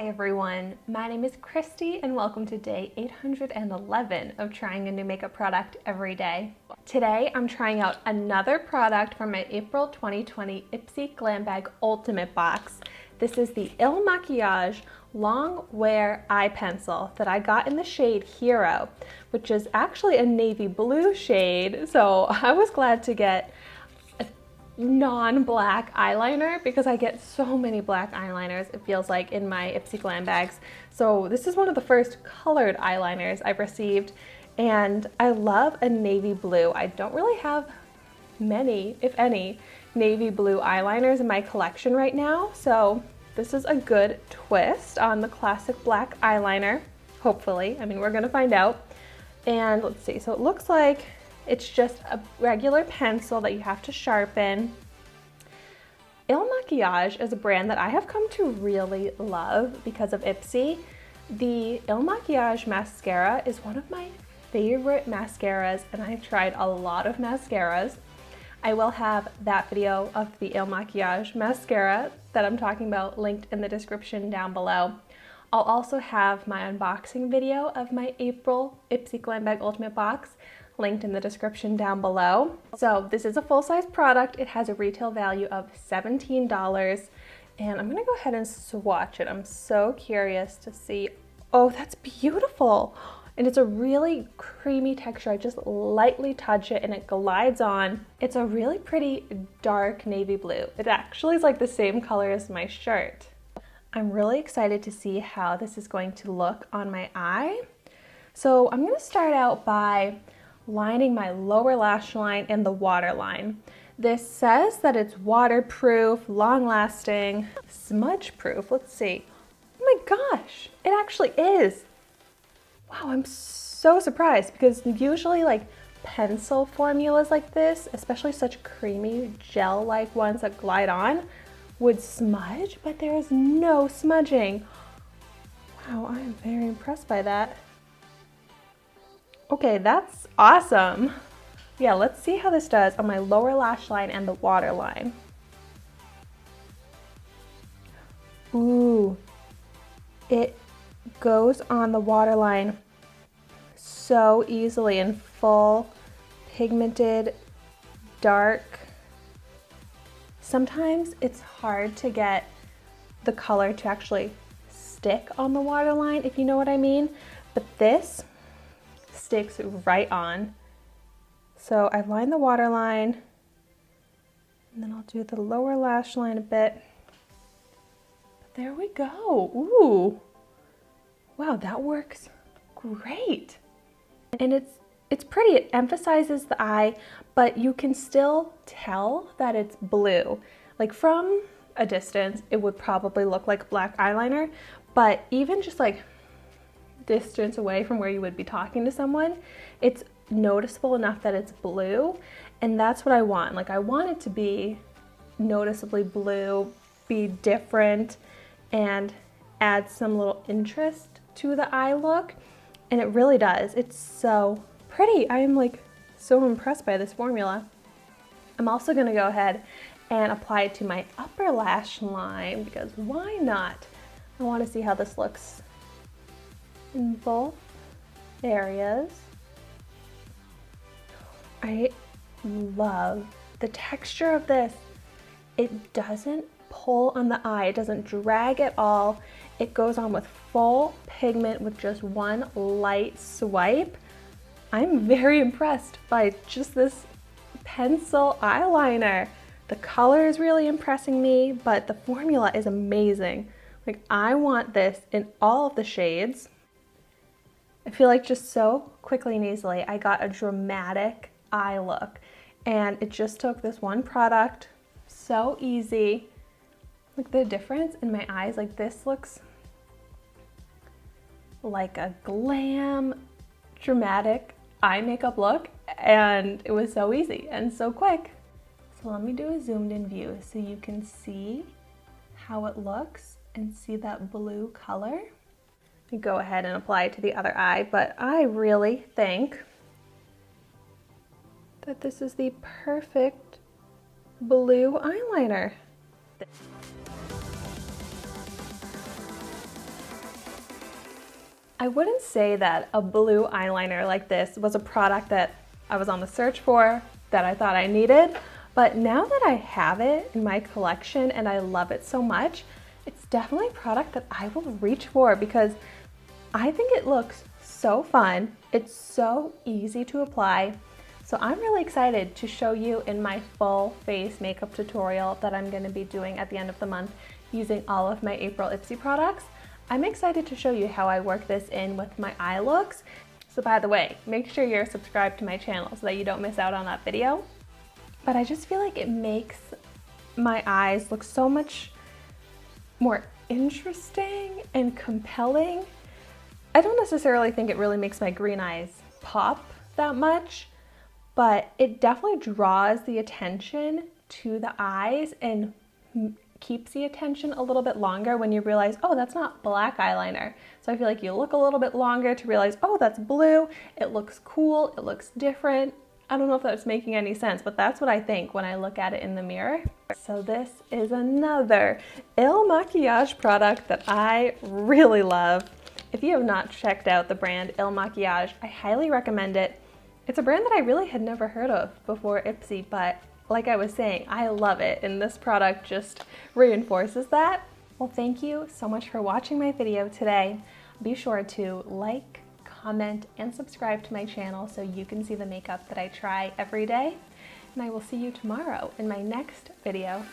everyone, my name is Christy and welcome to day 811 of trying a new makeup product every day. Today I'm trying out another product from my April 2020 Ipsy Glam Bag Ultimate box. This is the Makiage Long Wear Eye Pencil that I got in the shade Hero, which is actually a navy blue shade, so I was glad to get non-black eyeliner because I get so many black eyeliners, it feels like, in my Ipsy Glam bags. So this is one of the first colored eyeliners I've received, and I love a navy blue. I don't really have many, if any, navy blue eyeliners in my collection right now, so this is a good twist on the classic black eyeliner, hopefully. I mean, we're gonna find out. And let's see, so it looks like it's just a regular pencil that you have to sharpen. Makiage is a brand that I have come to really love because of Ipsy. The Makiage mascara is one of my favorite mascaras, and I've tried a lot of mascaras. I will have that video of the Makiage mascara that I'm talking about linked in the description down below. I'll also have my unboxing video of my April Ipsy Glam Bag Ultimate box linked in the description down below. So this is a full-size product. It has a retail value of $17, and I'm gonna go ahead and swatch it. I'm so curious to see. Oh, that's beautiful. And it's a really creamy texture. I just lightly touch it and it glides on. It's a really pretty dark navy blue. It actually is like the same color as my shirt. I'm really excited to see how this is going to look on my eye. So I'm gonna start out by lining my lower lash line and the waterline. This says that it's waterproof, long-lasting, smudge-proof. Let's see. Oh my gosh, it actually is. Wow, I'm so surprised because usually like pencil formulas like this, especially such creamy gel-like ones that glide on, would smudge, but there is no smudging. Wow, I am very impressed by that. Okay, that's awesome. Yeah, let's see how this does on my lower lash line and the waterline. Ooh, it goes on the waterline so easily in full, pigmented, dark. Sometimes it's hard to get the color to actually stick on the waterline, if you know what I mean, but this sticks right on. So I've lined the waterline, and then I'll do the lower lash line a bit. But there we go. Ooh, wow, that works great. And it's pretty. It emphasizes the eye, but you can still tell that it's blue. Like from a distance, it would probably look like black eyeliner, but even just like distance away from where you would be talking to someone, it's noticeable enough that it's blue, and that's what I want. Like, I want it to be noticeably blue, be different, and add some little interest to the eye look, and it really does. It's so pretty. I am like so impressed by this formula. I'm also gonna go ahead and apply it to my upper lash line because why not? I want to see how this looks in both areas. I love the texture of this. It doesn't pull on the eye, it doesn't drag at all. It goes on with full pigment with just one light swipe. I'm very impressed by just this pencil eyeliner. The color is really impressing me, but the formula is amazing. Like, I want this in all of the shades. I feel like just so quickly and easily I got a dramatic eye look, and it just took this one product. So easy. Look, the difference in my eyes. Like, this looks like a glam, dramatic eye makeup look, and it was so easy and so quick. So let me do a zoomed in view so you can see how it looks and see that blue color. Go ahead and apply it to the other eye, but I really think that this is the perfect blue eyeliner. I wouldn't say that a blue eyeliner like this was a product that I was on the search for, that I thought I needed, but now that I have it in my collection and I love it so much, it's definitely a product that I will reach for because I think it looks so fun. It's so easy to apply. So I'm really excited to show you in my full face makeup tutorial that I'm going to be doing at the end of the month using all of my April Ipsy products. I'm excited to show you how I work this in with my eye looks. So by the way, make sure you're subscribed to my channel so that you don't miss out on that video. But I just feel like it makes my eyes look so much more interesting and compelling. I don't necessarily think it really makes my green eyes pop that much, but it definitely draws the attention to the eyes and keeps the attention a little bit longer when you realize, oh, that's not black eyeliner. So I feel like you look a little bit longer to realize, oh, that's blue. It looks cool. It looks different. I don't know if that's making any sense, but that's what I think when I look at it in the mirror. So this is another Makiage product that I really love. If you have not checked out the brand Makiage, I highly recommend it. It's a brand that I really had never heard of before Ipsy, but like I was saying, I love it, and this product just reinforces that. Well, thank you so much for watching my video today. Be sure to like, comment, and subscribe to my channel so you can see the makeup that I try every day. And I will see you tomorrow in my next video.